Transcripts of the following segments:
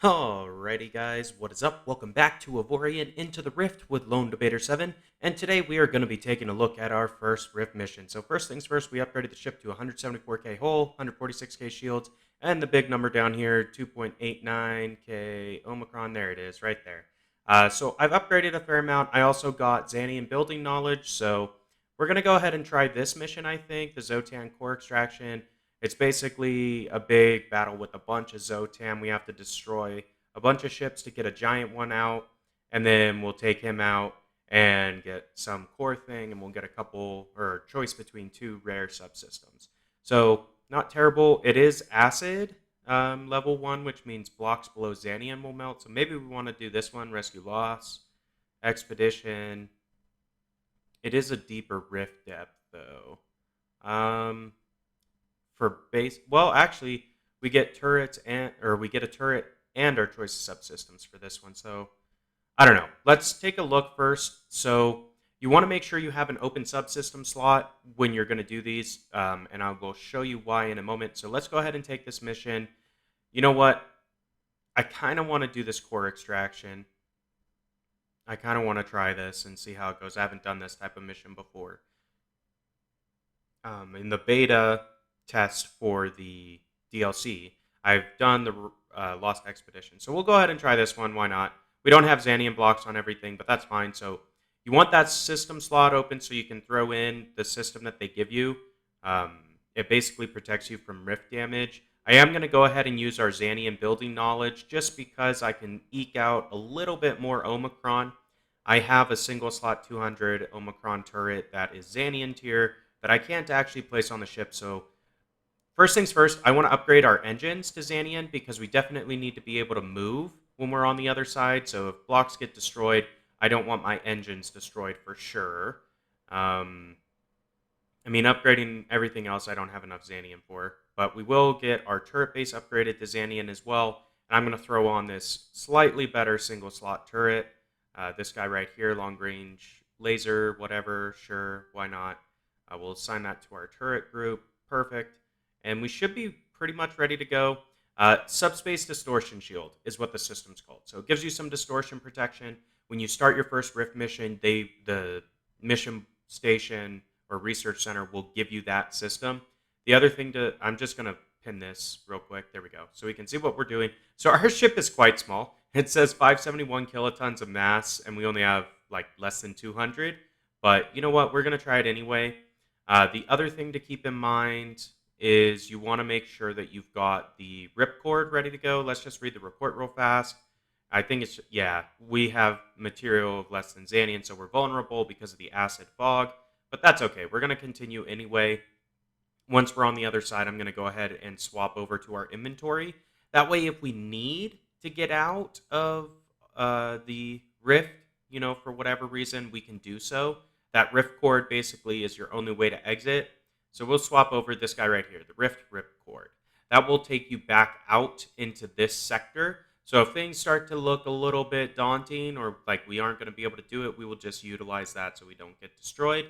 Alrighty, guys, what is up? Welcome back to Avorion Into the Rift with Lone Debater 7, and today we are going to be taking a look at our first Rift mission. So first things first, we upgraded the ship to 174k hull, 146k shields, and the big number down here, 2.89k Omicron. There it is, right there. So I've upgraded a fair amount. I also got Xanian building knowledge, so we're going to go ahead and try this mission, I think, the Xsotan Core extraction. It's basically a big battle with a bunch of Xsotan. We have to destroy a bunch of ships to get a giant one out, and then we'll take him out and get some core thing, and we'll get a couple or choice between two rare subsystems. So not terrible. It is acid level 1, which means blocks below Xanian will melt. So maybe we want to do this one, Rescue Loss, Expedition. It is a deeper rift depth, though. For base, well, actually, we get turrets we get a turret and our choice of subsystems for this one. So I don't know. Let's take a look first. So you want to make sure you have an open subsystem slot when you're going to do these, and I will show you why in a moment. So let's go ahead and take this mission. You know what? I kind of want to do this core extraction. I kind of want to try this and see how it goes. I haven't done this type of mission before. In the beta test for the DLC, I've done the Lost Expedition. So we'll go ahead and try this one. Why not? We don't have Xanian blocks on everything, but that's fine. So you want that system slot open so you can throw in the system that they give you. It basically protects you from rift damage. I am going to go ahead and use our Xanian building knowledge just because I can eke out a little bit more Omicron. I have a single slot 200 Omicron turret that is Xanian tier that I can't actually place on the ship. So first things first, I want to upgrade our engines to Xanian because we definitely need to be able to move when we're on the other side. So if blocks get destroyed, I don't want my engines destroyed for sure. Upgrading everything else I don't have enough Xanian for. But we will get our turret base upgraded to Xanian as well. And I'm going to throw on this slightly better single slot turret. This guy right here, long range laser, whatever, sure, why not? We'll assign that to our turret group. Perfect. And we should be pretty much ready to go. Subspace Distortion Shield is what the system's called. So it gives you some distortion protection. When you start your first Rift mission, the mission station or research center will give you that system. The other thing I'm just going to pin this real quick. There we go. So we can see what we're doing. So our ship is quite small. It says 571 kilotons of mass, and we only have like less than 200. But you know what? We're going to try it anyway. The other thing to keep in mind is you want to make sure that you've got the ripcord ready to go. Let's just read the report real fast. I think we have material of less than Xanian, so we're vulnerable because of the acid fog. But that's okay. We're going to continue anyway. Once we're on the other side, I'm going to go ahead and swap over to our inventory. That way, if we need to get out of the rift, for whatever reason, we can do so. That rift cord basically is your only way to exit. So we'll swap over this guy right here, the rift cord. That will take you back out into this sector. So if things start to look a little bit daunting or like we aren't going to be able to do it, we will just utilize that so we don't get destroyed.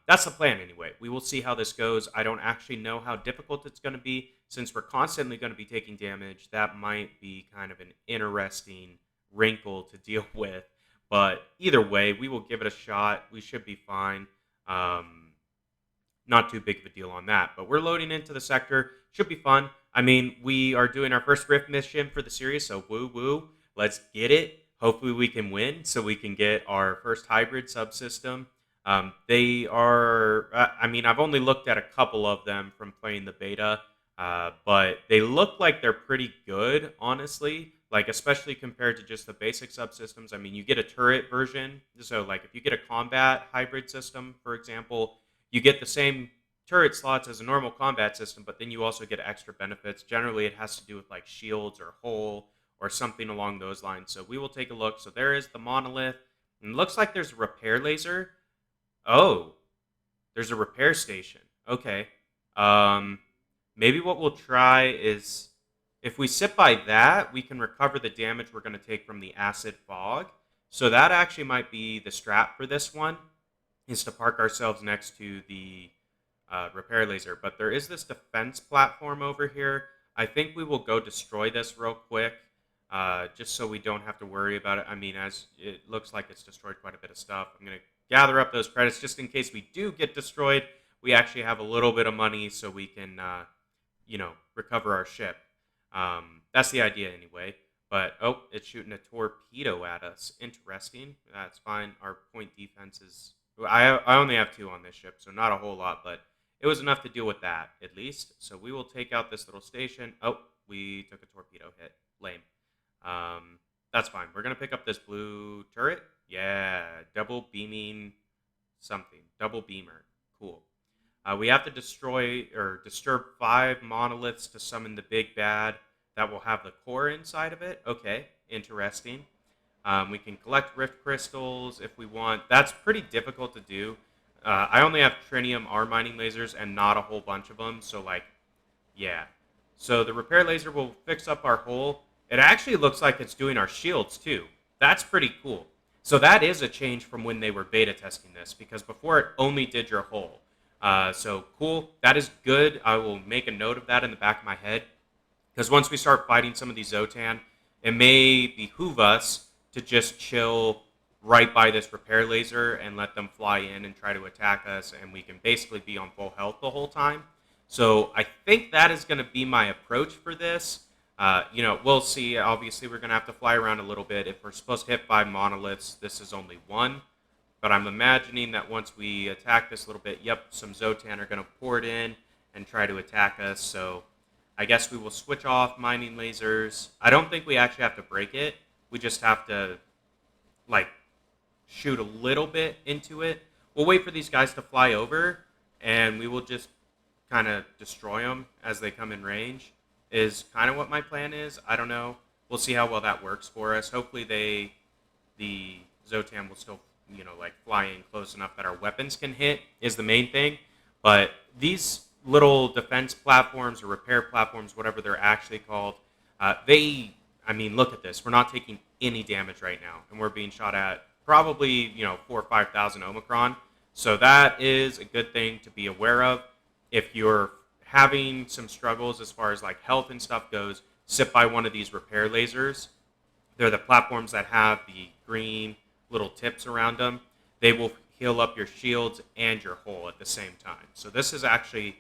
That's the plan anyway. We will see how this goes. I don't actually know how difficult it's going to be. Since we're constantly going to be taking damage, that might be kind of an interesting wrinkle to deal with. But either way, we will give it a shot. We should be fine. Not too big of a deal on that. But we're loading into the sector. Should be fun. We are doing our first Rift mission for the series, so woo-woo. Let's get it. Hopefully we can win so we can get our first hybrid subsystem. They are, I've only looked at a couple of them from playing the beta, but they look like they're pretty good, honestly, like especially compared to just the basic subsystems. You get a turret version, so like if you get a combat hybrid system, for example, you get the same turret slots as a normal combat system, but then you also get extra benefits. Generally, it has to do with like shields or hull or something along those lines. So we will take a look. So there is the monolith, and it looks like there's a repair laser. Oh, there's a repair station. Okay. Maybe what we'll try is if we sit by that, we can recover the damage we're going to take from the acid fog. So that actually might be the strat for this one, is to park ourselves next to the repair laser. But there is this defense platform over here. I think we will go destroy this real quick. just so we don't have to worry about it. I mean, as it looks like it's destroyed quite a bit of stuff, I'm going to gather up those credits just in case we do get destroyed. We actually have a little bit of money so we can, recover our ship. That's the idea anyway. But, oh, it's shooting a torpedo at us. Interesting. That's fine. Our point defense is... I only have 2 on this ship, so not a whole lot, but it was enough to deal with that, at least. So we will take out this little station. Oh, we took a torpedo hit. Lame. That's fine. We're going to pick up this blue turret. Yeah, double beaming something. Double beamer. Cool. We have to destroy or disturb 5 monoliths to summon the big bad that will have the core inside of it. Okay, interesting. We can collect rift crystals if we want. That's pretty difficult to do. I only have trinium arm mining lasers and not a whole bunch of them. So, yeah. So the repair laser will fix up our hull. It actually looks like it's doing our shields too. That's pretty cool. So that is a change from when they were beta testing this, because before it only did your hull. So cool. That is good. I will make a note of that in the back of my head, because once we start fighting some of these Xsotan, it may behoove us to just chill right by this repair laser and let them fly in and try to attack us, and we can basically be on full health the whole time. So I think that is going to be my approach for this. We'll see. Obviously, we're going to have to fly around a little bit. If we're supposed to hit 5 monoliths, this is only 1. But I'm imagining that once we attack this a little bit, yep, some Xsotan are going to pour it in and try to attack us. So I guess we will switch off mining lasers. I don't think we actually have to break it. We just have to, shoot a little bit into it. We'll wait for these guys to fly over, and we will just kind of destroy them as they come in range, is kind of what my plan is. I don't know. We'll see how well that works for us. Hopefully the Xsotan will still, fly in close enough that our weapons can hit is the main thing. But these little defense platforms or repair platforms, whatever they're actually called, look at this. We're not taking any damage right now, and we're being shot at probably, 4,000 or 5,000 Omicron. So that is a good thing to be aware of. If you're having some struggles as far as health and stuff goes, sit by one of these repair lasers. They're the platforms that have the green little tips around them. They will heal up your shields and your hull at the same time. So this is actually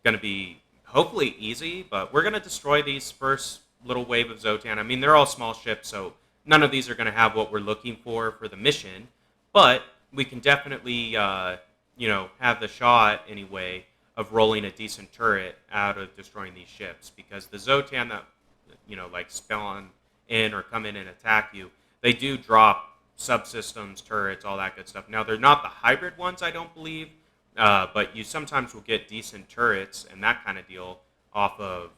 going to be hopefully easy, but we're going to destroy these first little wave of Xsotan. I mean, they're all small ships, so none of these are going to have what we're looking for the mission, but we can definitely, have the shot anyway of rolling a decent turret out of destroying these ships, because the Xsotan that, spawn in or come in and attack you, they do drop subsystems, turrets, all that good stuff. Now, they're not the hybrid ones, I don't believe, but you sometimes will get decent turrets and that kind of deal off of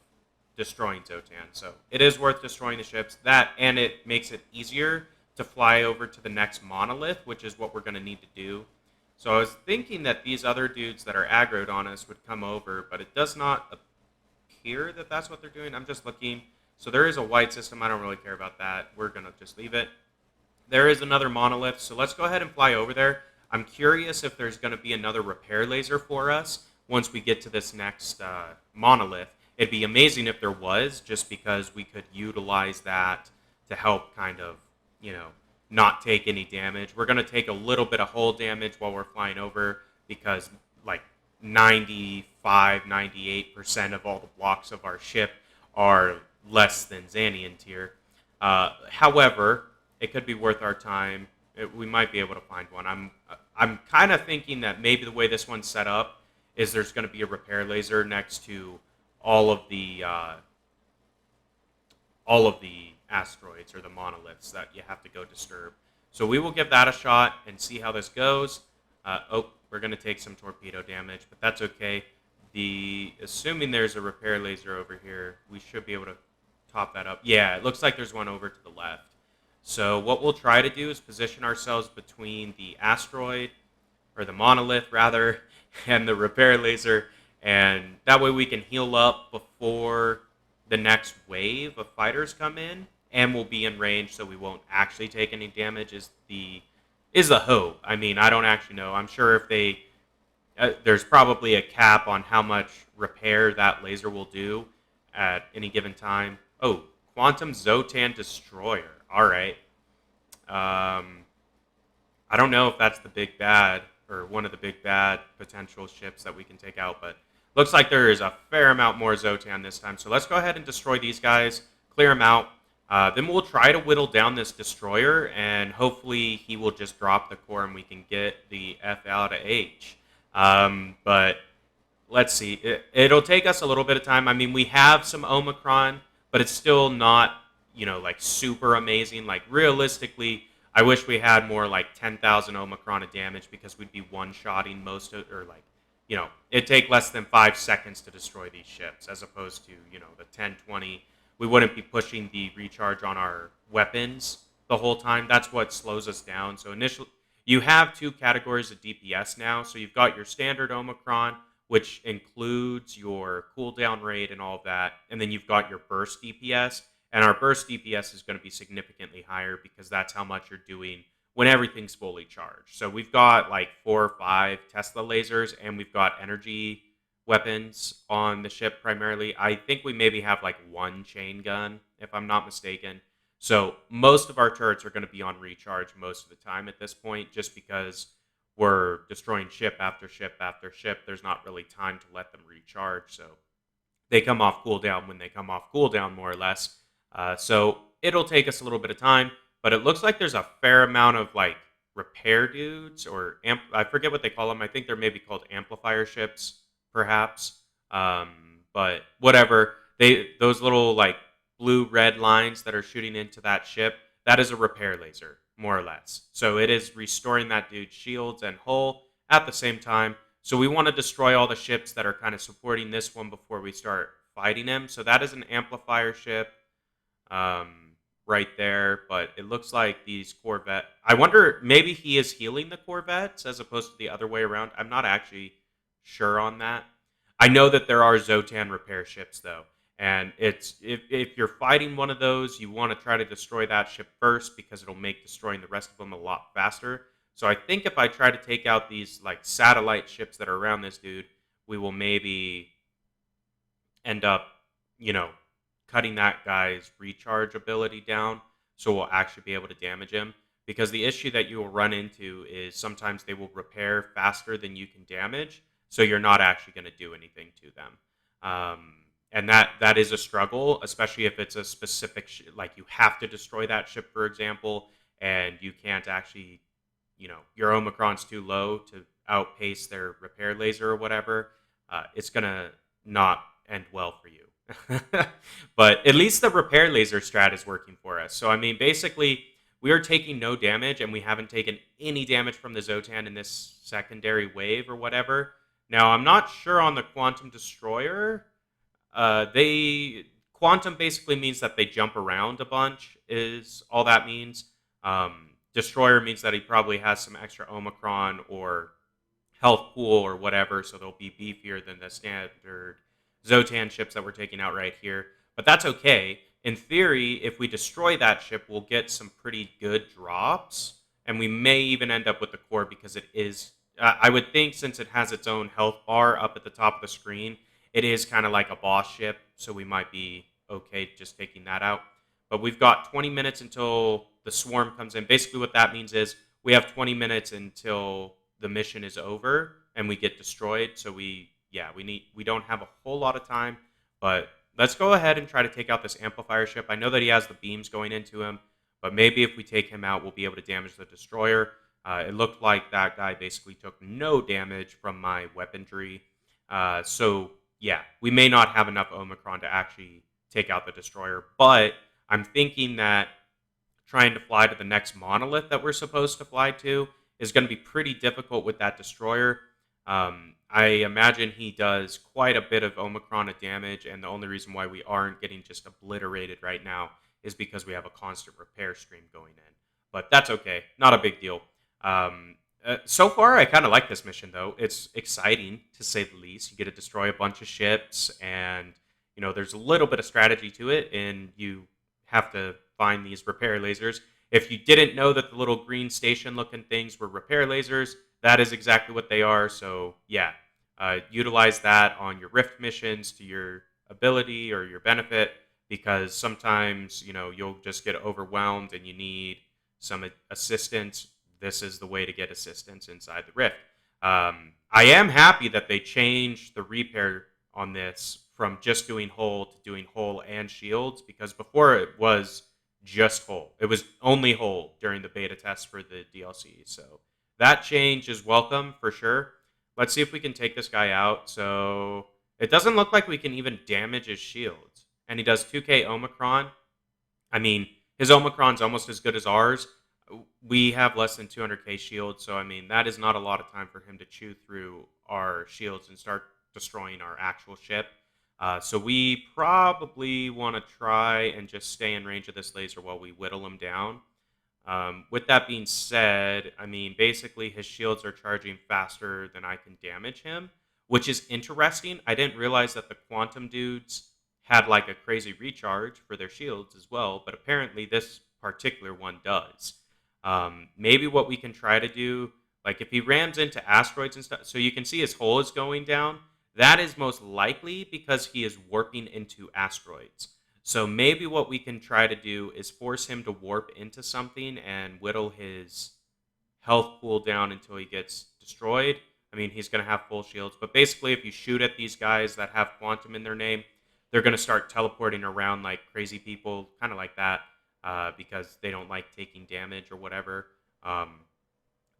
destroying Xsotan. So it is worth destroying the ships. That, and it makes it easier to fly over to the next monolith, which is what we're going to need to do. So I was thinking that these other dudes that are aggroed on us would come over, but it does not appear that that's what they're doing. I'm just looking. So there is a white system. I don't really care about that. We're going to just leave it. There is another monolith, so let's go ahead and fly over there. I'm curious if there's going to be another repair laser for us once we get to this next monolith. It'd be amazing if there was, just because we could utilize that to help kind of, not take any damage. We're going to take a little bit of hull damage while we're flying over, because 98% of all the blocks of our ship are less than Xanian tier. However, it could be worth our time. We might be able to find one. I'm kind of thinking that maybe the way this one's set up is there's going to be a repair laser next to all of the asteroids or the monoliths that you have to go disturb. So we will give that a shot and see how this goes. We're going to take some torpedo damage, but that's okay. Assuming there's a repair laser over here, we should be able to top that up. Yeah, it looks like there's one over to the left. So what we'll try to do is position ourselves between the asteroid, or the monolith rather, and the repair laser, and that way we can heal up before the next wave of fighters come in, and we'll be in range so we won't actually take any damage is the hope. I mean, I don't actually know. I'm sure if there's probably a cap on how much repair that laser will do at any given time. Oh, Quantum Xsotan Destroyer. All right. Um, I don't know if that's the big bad or one of the big bad potential ships that we can take out, but looks like there is a fair amount more Xsotan this time. So let's go ahead and destroy these guys, clear them out. Then we'll try to whittle down this destroyer, and hopefully he will just drop the core and we can get the F out of H. But let's see. It'll take us a little bit of time. I mean, we have some Omicron, but it's still not, like super amazing. Like realistically, I wish we had more like 10,000 Omicron of damage because we'd be one-shotting most of, or like, it'd take less than 5 seconds to destroy these ships as opposed to, the 10, 20. We wouldn't be pushing the recharge on our weapons the whole time. That's what slows us down. So initially, you have 2 categories of DPS now. So you've got your standard Omicron, which includes your cooldown rate and all of that. And then you've got your burst DPS. And our burst DPS is going to be significantly higher because that's how much you're doing when everything's fully charged. So we've got like 4 or 5 Tesla lasers, and we've got energy weapons on the ship primarily. I think we maybe have like 1 chain gun, if I'm not mistaken. So most of our turrets are going to be on recharge most of the time at this point, just because we're destroying ship after ship after ship. There's not really time to let them recharge. So they come off cooldown when they come off cooldown, more or less. So it'll take us a little bit of time, but it looks like there's a fair amount of like repair dudes, or I forget what they call them. I think they're maybe called amplifier ships, perhaps. But whatever. Those little like blue red lines that are shooting into that ship, that is a repair laser, more or less. So it is restoring that dude's shields and hull at the same time. So we want to destroy all the ships that are kind of supporting this one before we start fighting him. So that is an amplifier ship right there. But it looks like these Corvette. I wonder, maybe he is healing the Corvettes as opposed to the other way around. I'm not actually sure on that. I know that there are Xsotan repair ships, though. And it's if you're fighting one of those, you want to try to destroy that ship first because it'll make destroying the rest of them a lot faster. So I think if I try to take out these like satellite ships that are around this dude, we will maybe end up, cutting that guy's recharge ability down. So we'll actually be able to damage him. Because the issue that you will run into is sometimes they will repair faster than you can damage. So you're not actually going to do anything to them. And that is a struggle, especially if it's a specific, like you have to destroy that ship, for example, and you can't actually, your Omicron's too low to outpace their repair laser or whatever. It's going to not end well for you. But at least the repair laser strat is working for us. So, I mean, basically, we are taking no damage, and we haven't taken any damage from the Xsotan in this secondary wave or whatever. Now, I'm not sure on the Quantum Destroyer. Quantum basically means that they jump around a bunch, is all that means. Destroyer means that he probably has some extra Omicron or health pool or whatever, so they'll be beefier than the standard Xsotan ships that we're taking out right here. But that's okay. In theory, if we destroy that ship, we'll get some pretty good drops, and we may even end up with the core because it is, I would think since it has its own health bar up at the top of the screen, it is kind of like a boss ship, so we might be okay just taking that out. But we've got 20 minutes until the swarm comes in. Basically what that means is we have 20 minutes until the mission is over and we get destroyed. So we don't have a whole lot of time, but let's go ahead and try to take out this amplifier ship. I know that he has the beams going into him, but maybe if we take him out, we'll be able to damage the destroyer. It looked like that guy basically took no damage from my weaponry. So yeah, we may not have enough Omicron to actually take out the destroyer, but I'm thinking that trying to fly to the next monolith that we're supposed to fly to is going to be pretty difficult with that destroyer. I imagine he does quite a bit of Omicron of damage, and the only reason why we aren't getting just obliterated right now is because we have a constant repair stream going in. But that's okay, not a big deal. So far, I kind of like this mission, though. It's exciting, to say the least. You get to destroy a bunch of ships, and, there's a little bit of strategy to it, and you have to find these repair lasers. If you didn't know that the little green station-looking things were repair lasers, that is exactly what they are. So, yeah, utilize that on your Rift missions to your ability or your benefit. because sometimes, you'll just get overwhelmed and you need some assistance. This is the way to get assistance inside the rift. I am happy that they changed the repair on this from just doing hull to doing hull and shields, because before it was just hull. It was only hull during the beta test for the DLC. So that change is welcome for sure. Let's see if we can take this guy out. So it doesn't look like we can even damage his shields. And he does 2k Omicron. I mean, his Omicron's almost as good as ours. We have less than 200k shields, so I mean, that is not a lot of time for him to chew through our shields and start destroying our actual ship. So we probably want to try and just stay in range of this laser while we whittle him down. With that being said, I mean, basically his shields are charging faster than I can damage him, which is interesting. I didn't realize that the quantum dudes had like a crazy recharge for their shields as well, but apparently this particular one does. Maybe what we can try to do, like if he rams into asteroids and stuff, so you can see his hull is going down. That is most likely because he is warping into asteroids. So maybe what we can try to do is force him to warp into something and whittle his health pool down until he gets destroyed. I mean, he's going to have full shields, but basically if you shoot at these guys that have quantum in their name, they're going to start teleporting around like crazy people, kind of like that, because they don't like taking damage or whatever.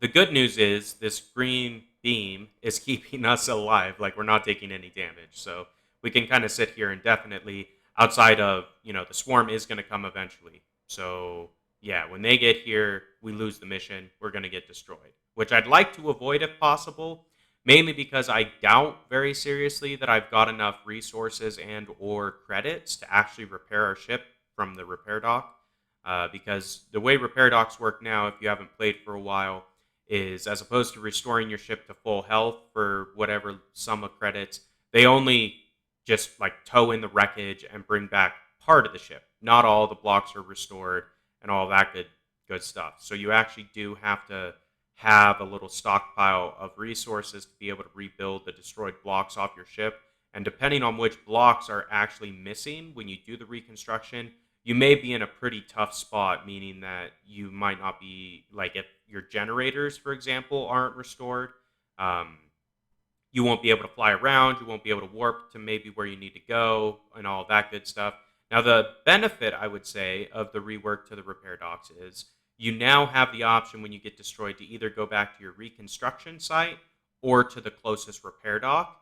The good news is this green beam is keeping us alive. Like, we're not taking any damage. So we can kind of sit here indefinitely outside of, the swarm is going to come eventually. So, yeah, when they get here, we lose the mission. We're going to get destroyed, which I'd like to avoid if possible, mainly because I doubt very seriously that I've got enough resources and or credits to actually repair our ship from the repair dock. Because the way repair docks work now, if you haven't played for a while, is as opposed to restoring your ship to full health for whatever sum of credits, they only just like tow in the wreckage and bring back part of the ship. Not all the blocks are restored and all that good stuff. So you actually do have to have a little stockpile of resources to be able to rebuild the destroyed blocks off your ship. And depending on which blocks are actually missing when you do the reconstruction, you may be in a pretty tough spot, meaning that you might not be, like if your generators, for example, aren't restored, you won't be able to fly around, you won't be able to warp to maybe where you need to go, and all that good stuff. Now, the benefit, I would say, of the rework to the repair docks is you now have the option when you get destroyed to either go back to your reconstruction site or to the closest repair dock,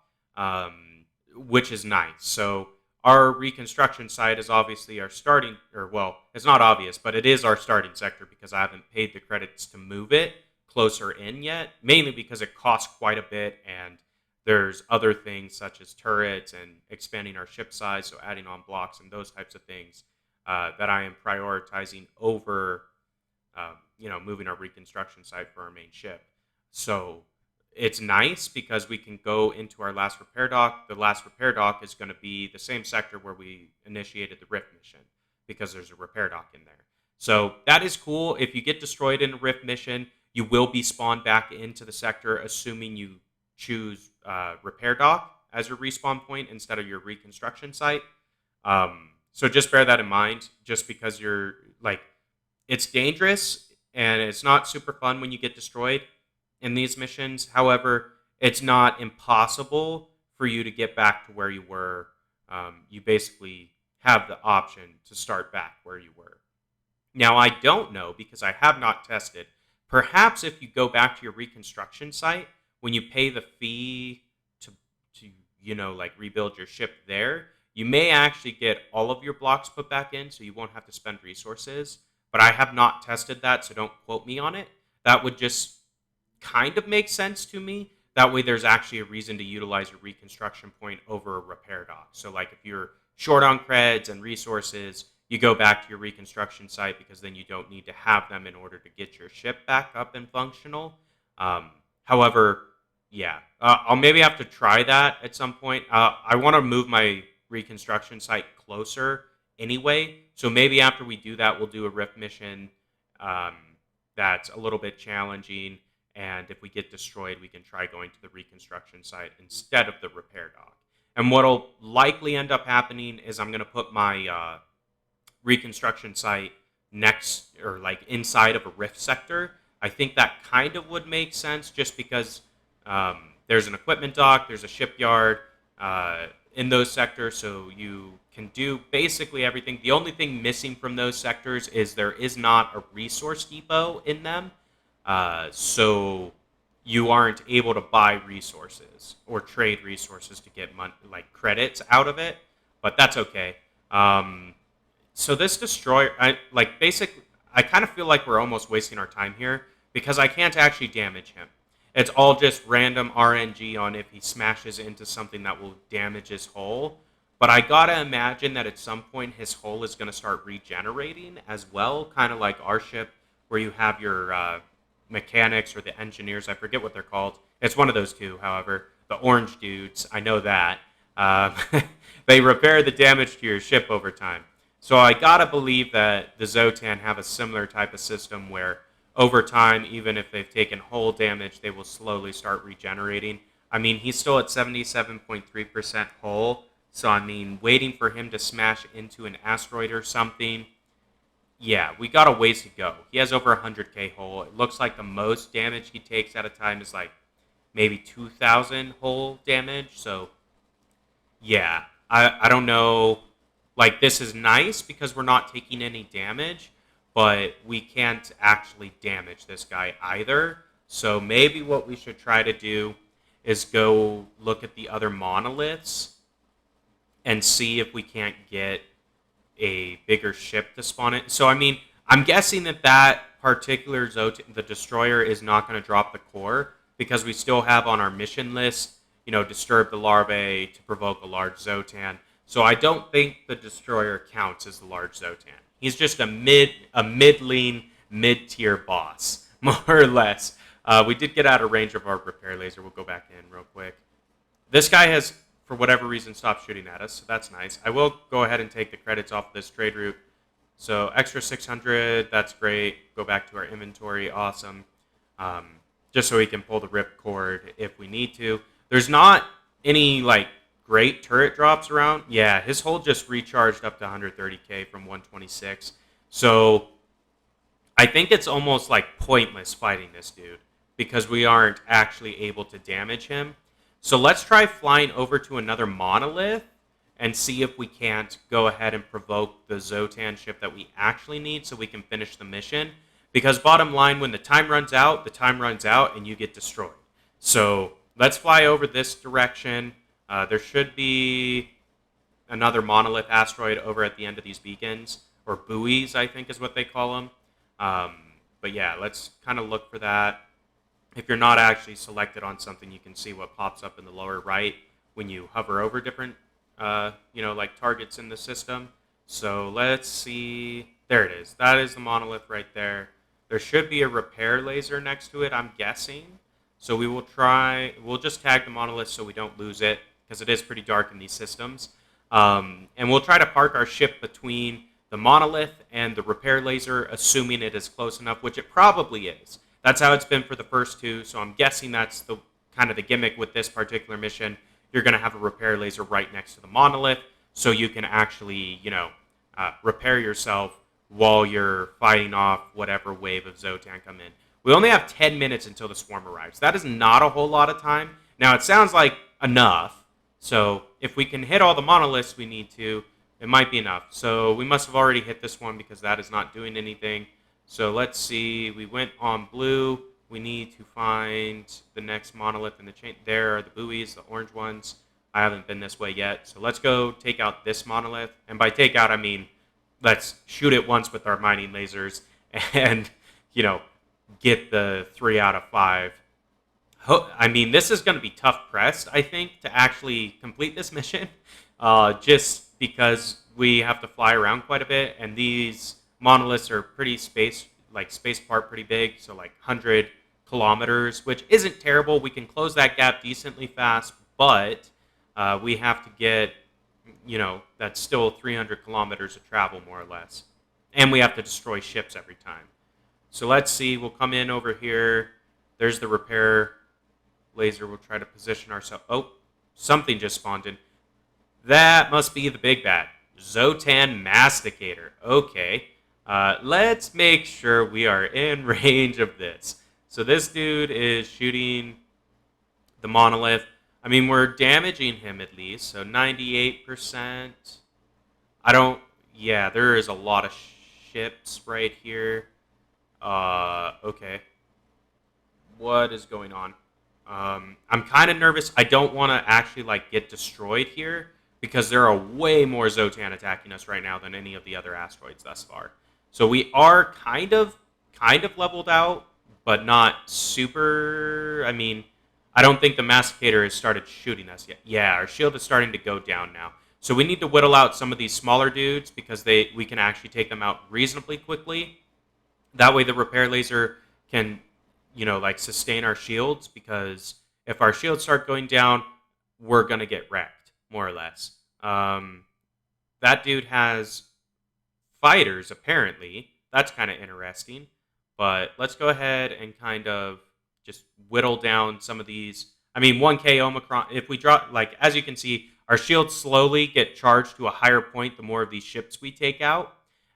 which is nice. So our reconstruction site is obviously our starting, or well, it's not obvious, but it is our starting sector because I haven't paid the credits to move it closer in yet, mainly because it costs quite a bit and there's other things such as turrets and expanding our ship size, so adding on blocks and those types of things that I am prioritizing over, moving our reconstruction site for our main ship. So it's nice because we can go into our last repair dock. The last repair dock is going to be the same sector where we initiated the Rift mission because there's a repair dock in there. So that is cool. If you get destroyed in a Rift mission, you will be spawned back into the sector, assuming you choose repair dock as your respawn point instead of your reconstruction site. So just bear that in mind, just because you're like, it's dangerous and it's not super fun when you get destroyed in these missions. However, it's not impossible for you to get back to where you were. You basically have the option to start back where you were. Now, I don't know because I have not tested. Perhaps if you go back to your reconstruction site, when you pay the fee to like rebuild your ship there, you may actually get all of your blocks put back in, so you won't have to spend resources. But I have not tested that, so don't quote me on it. That would just kind of make sense to me. That way there's actually a reason to utilize your reconstruction point over a repair dock. So like if you're short on creds and resources, you go back to your reconstruction site because then you don't need to have them in order to get your ship back up and functional. However, yeah, I'll maybe have to try that at some point. I want to move my reconstruction site closer anyway. So maybe after we do that, we'll do a Rift mission that's a little bit challenging. And if we get destroyed, we can try going to the reconstruction site instead of the repair dock. And what'll likely end up happening is I'm going to put my reconstruction site next or like inside of a rift sector. I think that kind of would make sense just because there's an equipment dock, there's a shipyard in those sectors, so you can do basically everything. The only thing missing from those sectors is there is not a resource depot in them, so you aren't able to buy resources or trade resources to get money, like credits out of it, but that's okay. So this destroyer, I kind of feel like we're almost wasting our time here because I can't actually damage him. It's all just random RNG on if he smashes into something that will damage his hull. But I gotta imagine that at some point his hull is gonna start regenerating as well, kind of like our ship, where you have your mechanics or the engineers. I forget what they're called. It's one of those two, however. The orange dudes, I know that. Um, they repair the damage to your ship over time. So I gotta believe that the Xsotan have a similar type of system where over time, even if they've taken hull damage, they will slowly start regenerating. I mean, he's still at 77.3% hull, so I mean, waiting for him to smash into an asteroid or something, yeah, we got a ways to go. He has over 100k hull. It looks like the most damage he takes at a time is like maybe 2,000 hull damage, so yeah, I don't know. Like, this is nice because we're not taking any damage, but we can't actually damage this guy either. So maybe what we should try to do is go look at the other monoliths and see if we can't get a bigger ship to spawn it. So, I mean, I'm guessing that that particular Xsotan, the destroyer, is not going to drop the core because we still have on our mission list, disturb the larvae to provoke a large Xsotan. So I don't think the destroyer counts as the large Xsotan. He's just a middling, mid-tier boss, more or less. We did get out of range of our repair laser. We'll go back in real quick. This guy has, for whatever reason, stopped shooting at us, so that's nice. I will go ahead and take the credits off this trade route. So extra 600, that's great. Go back to our inventory, awesome. Just so we can pull the rip cord if we need to. There's not any, great turret drops around. Yeah, his hull just recharged up to 130k from 126. So I think it's almost pointless fighting this dude because we aren't actually able to damage him. So let's try flying over to another monolith and see if we can't go ahead and provoke the Xsotan ship that we actually need so we can finish the mission. Because bottom line, when the time runs out and you get destroyed. So let's fly over this direction. There should be another monolith asteroid over at the end of these beacons, or buoys, I think is what they call them. But yeah, let's kind of look for that. If you're not actually selected on something, you can see what pops up in the lower right when you hover over different, targets in the system. So let's see. There it is. That is the monolith right there. There should be a repair laser next to it, I'm guessing. So we'll just tag the monolith so we don't lose it, because it is pretty dark in these systems. And we'll try to park our ship between the monolith and the repair laser, assuming it is close enough, which it probably is. That's how it's been for the first two, so I'm guessing that's the kind of the gimmick with this particular mission. You're going to have a repair laser right next to the monolith, so you can actually, repair yourself while you're fighting off whatever wave of Xsotan come in. We only have 10 minutes until the swarm arrives. That is not a whole lot of time. Now, it sounds like enough. So if we can hit all the monoliths we need to, it might be enough. So we must have already hit this one because that is not doing anything. So let's see. We went on blue. We need to find the next monolith in the chain. There are the buoys, the orange ones. I haven't been this way yet. So let's go take out this monolith. And by take out, I mean let's shoot it once with our mining lasers and, get the 3 out of 5. I mean, this is going to be tough pressed, I think, to actually complete this mission, just because we have to fly around quite a bit, and these monoliths are pretty space apart, pretty big, so 100 kilometers, which isn't terrible. We can close that gap decently fast, but we have to get, that's still 300 kilometers of travel, more or less, and we have to destroy ships every time. So let's see. We'll come in over here. There's the repair laser. We'll try to position ourselves. Oh, something just spawned in. That must be the big bad. Xsotan Masticator. Okay. Let's make sure we are in range of this. So this dude is shooting the monolith. I mean, we're damaging him at least. So 98%. I don't. Yeah, there is a lot of ships right here. Okay. What is going on? I'm kind of nervous. I don't want to actually like get destroyed here because there are way more Xsotan attacking us right now than any of the other asteroids thus far. So we are kind of leveled out, but not super. I mean, I don't think the Masticator has started shooting us yet. Yeah, our shield is starting to go down now. So we need to whittle out some of these smaller dudes because we can actually take them out reasonably quickly. That way the repair laser can, like sustain our shields, because if our shields start going down, we're going to get wrecked, more or less. That dude has fighters, apparently. That's kind of interesting. But let's go ahead and kind of just whittle down some of these. I mean, 1K Omicron, if we drop, like, as you can see, our shields slowly get charged to a higher point the more of these ships we take out.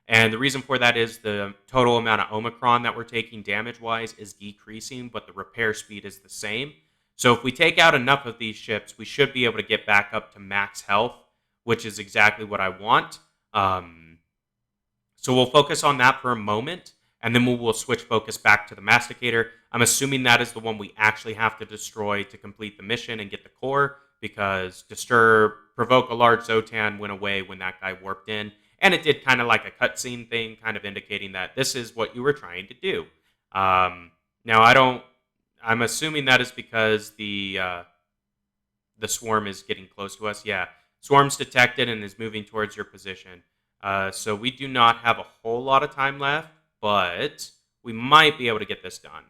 And the reason for that is the total amount of Omicron that we're taking damage-wise is decreasing, but the repair speed is the same. So if we take out enough of these ships, we should be able to get back up to max health, which is exactly what I want. So we'll focus on that for a moment, and then we'll switch focus back to the Masticator. I'm assuming that is the one we actually have to destroy to complete the mission and get the core, because Disturb, Provoke a Large Xsotan went away when that guy warped in. And it did kind of like a cutscene thing, kind of indicating that this is what you were trying to do. Now, I'm assuming that is because the swarm is getting close to us. Yeah, swarm's detected and is moving towards your position. So we do not have a whole lot of time left, but we might be able to get this done.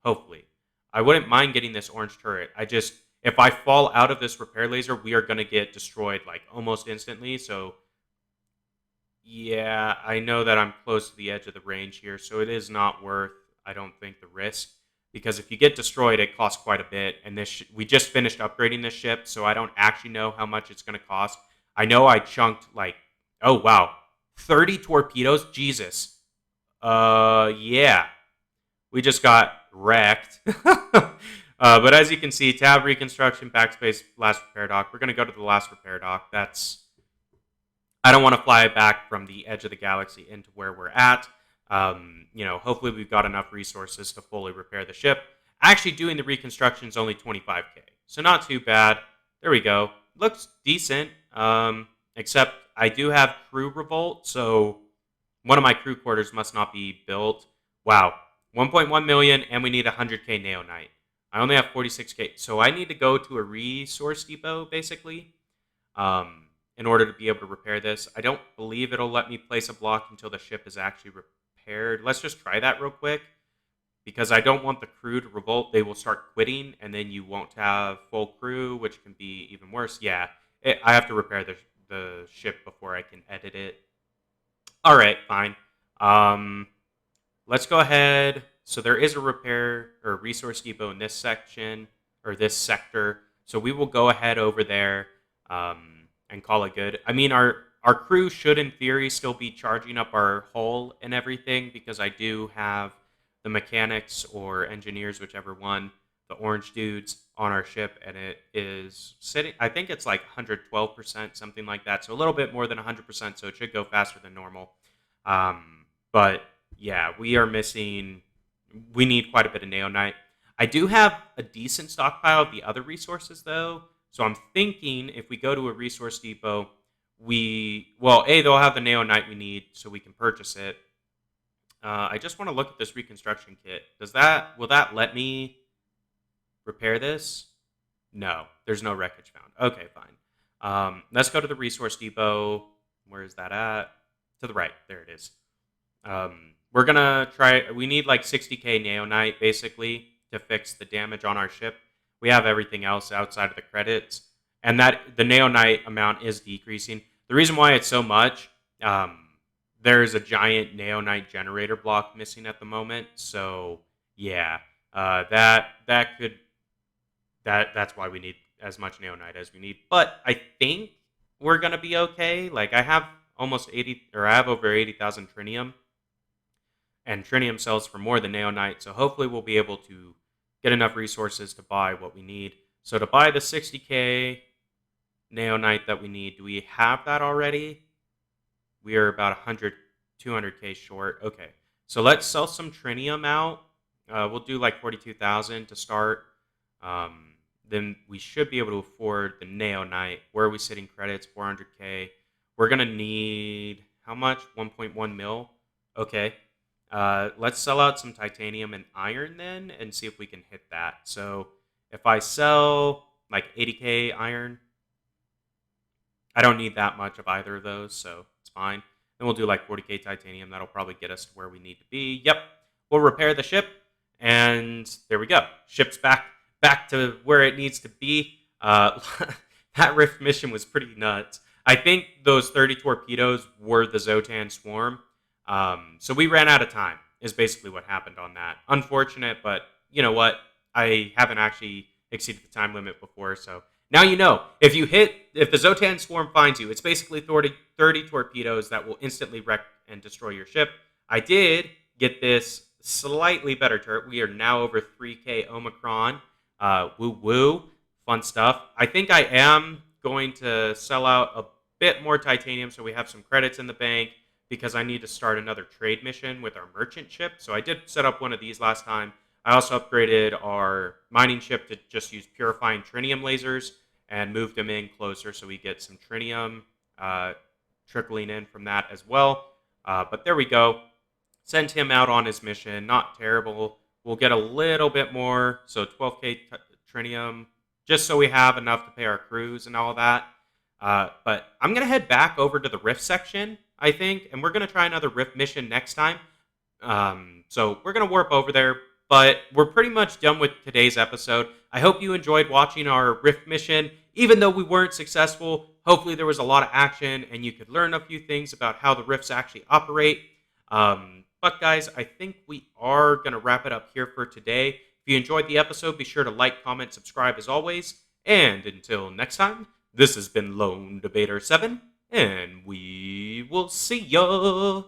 Hopefully. I wouldn't mind getting this orange turret. If I fall out of this repair laser, we are going to get destroyed like almost instantly. So yeah, I know that I'm close to the edge of the range here, so it is not worth, I don't think, the risk. Because if you get destroyed, it costs quite a bit. And we just finished upgrading this ship, so I don't actually know how much it's going to cost. I know I chunked like, oh wow, 30 torpedoes? Jesus. Yeah. We just got wrecked. But as you can see, tab reconstruction, backspace, last repair dock. We're going to go to the last repair dock. I don't want to fly back from the edge of the galaxy into where we're at. Hopefully we've got enough resources to fully repair the ship. Actually, doing the reconstruction is only 25K, so not too bad. There we go. Looks decent, except I do have crew revolt, so one of my crew quarters must not be built. Wow, 1.1 million, and we need 100K Neonite. I only have 46K, so I need to go to a resource depot, basically. In order to be able to repair this. I don't believe it'll let me place a block until the ship is actually repaired. Let's just try that real quick, because I don't want the crew to revolt. They will start quitting, and then you won't have full crew, which can be even worse. Yeah, I have to repair the ship before I can edit it. All right, fine. Let's go ahead. So there is a repair or resource depot in this section, or this sector. So we will go ahead over there. And call it good. I mean, our crew should, in theory, still be charging up our hull and everything, because I do have the mechanics or engineers, whichever one, the orange dudes on our ship, and it is sitting, I think it's like 112%, something like that. So a little bit more than 100%, so it should go faster than normal. But yeah, we need quite a bit of Neonite. I do have a decent stockpile of the other resources, though. So I'm thinking if we go to a resource depot, they'll have the Neonite we need, so we can purchase it. I just want to look at this reconstruction kit. Will that let me repair this? No, there's no wreckage found. Okay, fine. Let's go to the resource depot. Where is that at? To the right. There it is. We're going to try. We need like 60K Neonite, basically, to fix the damage on our ship. We have everything else outside of the credits, and that the Neonite amount is decreasing. The reason why it's so much, there's a giant Neonite generator block missing at the moment. So yeah, that's why we need as much Neonite as we need. But I think we're gonna be okay. Like I have almost 80, or I have over 80,000 trinium, and trinium sells for more than neonite. So hopefully we'll be able to get enough resources to buy what we need. So to buy the 60k neonite that we need, do we have that already? We are about 100, 200k short. Okay, so let's sell some trinium out. We'll do like 42,000 to start. Um, then we should be able to afford the neonite. Where are we sitting credits? 400k. We're gonna need how much? 1.1 mil. Okay. Let's sell out some titanium and iron then, and see if we can hit that. So if I sell like 80k iron, I don't need that much of either of those, so it's fine. Then we'll do like 40k titanium. That'll probably get us to where we need to be. Yep. We'll repair the ship, and there we go. Ship's back to where it needs to be. That rift mission was pretty nuts. I think those 30 torpedoes were the Xsotan swarm. So we ran out of time, is basically what happened on that. Unfortunate, but you know what? I haven't actually exceeded the time limit before, so now you know. If the Xsotan swarm finds you, it's basically 30 torpedoes that will instantly wreck and destroy your ship. I did get this slightly better turret. We are now over 3k Omicron. Woo woo. Fun stuff. I think I am going to sell out a bit more titanium so we have some credits in the bank, because I need to start another trade mission with our merchant ship. So I did set up one of these last time. I also upgraded our mining ship to just use purifying trinium lasers and moved them in closer so we get some trinium trickling in from that as well. But there we go. Send him out on his mission. Not terrible. We'll get a little bit more. So 12k trinium, just so we have enough to pay our crews and all that. But I'm going to head back over to the Rift section, I think, and we're going to try another Rift mission next time. So we're going to warp over there, but we're pretty much done with today's episode. I hope you enjoyed watching our Rift mission. Even though we weren't successful, hopefully there was a lot of action and you could learn a few things about how the Rifts actually operate. But guys, I think we are going to wrap it up here for today. If you enjoyed the episode, be sure to like, comment, subscribe as always. And until next time, this has been Lone Debater 7, and we will see ya!